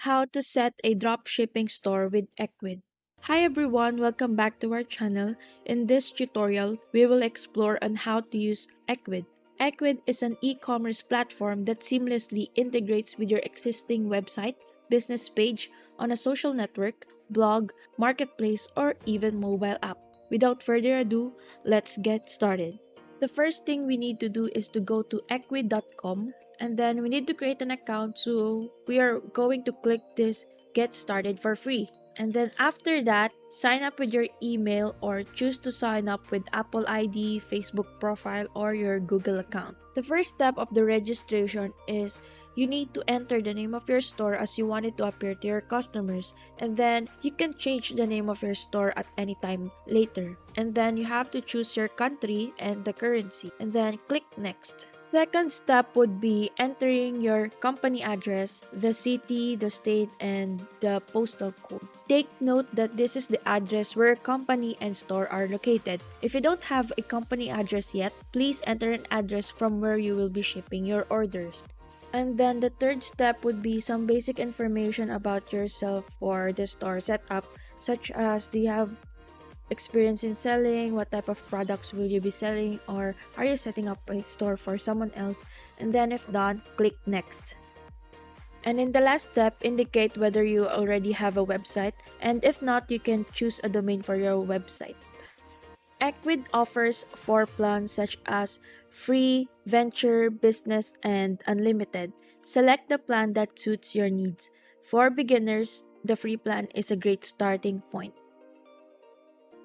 How to set a dropshipping store with Ecwid. Hi everyone, welcome back to our channel. In this tutorial, we will explore on how to use Ecwid. Ecwid is an e-commerce platform that seamlessly integrates with your existing website, business page, on a social network, blog, marketplace, or even mobile app. Without further ado, let's get started. The first thing we need to do is to go to ecwid.com and then we need to create an account, so we are going to click this get started for free. And then after that, sign up with your email or choose to sign up with Apple ID, Facebook profile, or your Google account. The first step of the registration is you need to enter the name of your store as you want it to appear to your customers, and then you can change the name of your store at any time later. And then you have to choose your country and the currency, and then click next. Second step would be entering your company address, the city, the state, and the postal code. Take note that this is the address where company and store are located. If you don't have a company address yet, please enter an address from where you will be shipping your orders. And then the third step would be some basic information about yourself for the store setup, such as do you have experience in selling, what type of products will you be selling, or are you setting up a store for someone else? And then if done, click next. And in the last step, indicate whether you already have a website, and if not, you can choose a domain for your website. Ecwid offers 4 plans such as free, venture, business, and unlimited. Select the plan that suits your needs. For beginners, the free plan is a great starting point.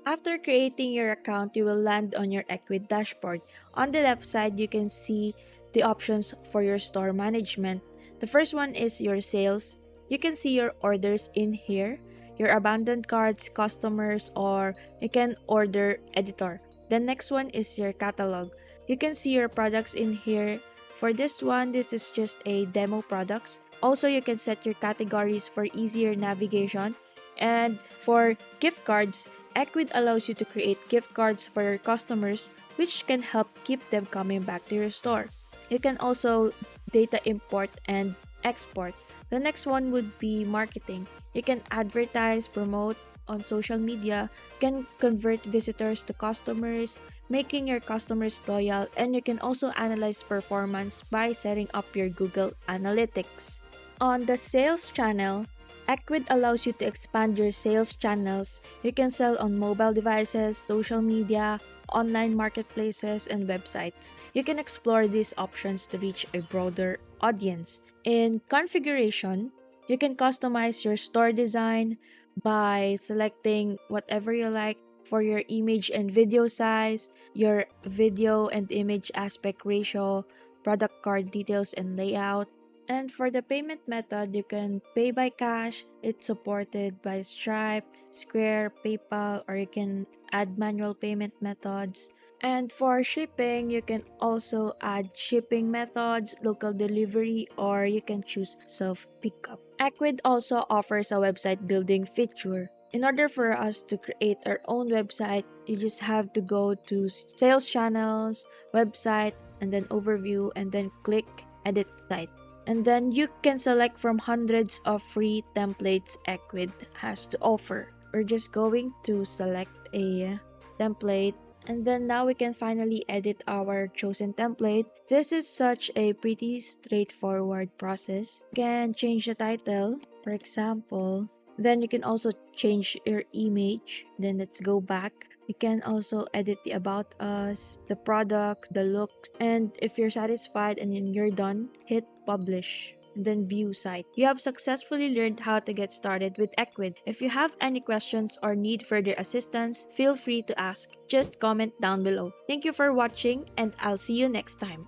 After creating your account, you will land on your Ecwid dashboard. On the left side, you can see the options for your store management. The first one is your sales. You can see your orders in here, your abandoned carts, customers, or you can order editor. The next one is your catalog. You can see your products in here. For this one, this is just a demo products. Also, you can set your categories for easier navigation. And for gift cards, Ecwid allows you to create gift cards for your customers, which can help keep them coming back to your store. You can also data import and export. The next one would be marketing. You can advertise, promote on social media, can convert visitors to customers, making your customers loyal, and you can also analyze performance by setting up your Google Analytics. On the sales channel, Ecwid allows you to expand your sales channels. You can sell on mobile devices, social media, online marketplaces, and websites. You can explore these options to reach a broader audience. In configuration, you can customize your store design by selecting whatever you like for your image and video size, your video and image aspect ratio, product card details and layout. And for the payment method, you can pay by cash. It's supported by Stripe, Square, PayPal, or you can add manual payment methods. And for shipping, you can also add shipping methods, local delivery, or you can choose self-pickup. Ecwid also offers a website building feature. In order for us to create our own website, you just have to go to sales channels, website, and then overview, and then click edit site. And then you can select from hundreds of free templates Ecwid has to offer. We're just going to select a template, and then now we can finally edit our chosen template. This is such a pretty straightforward process. You can change the title, for example. Then you can also change your image. Then let's go back. You can also edit the about us, the product, the look. And if you're satisfied and then you're done, hit publish. And then view site. You have successfully learned how to get started with Ecwid. If you have any questions or need further assistance, feel free to ask. Just comment down below. Thank you for watching, and I'll see you next time.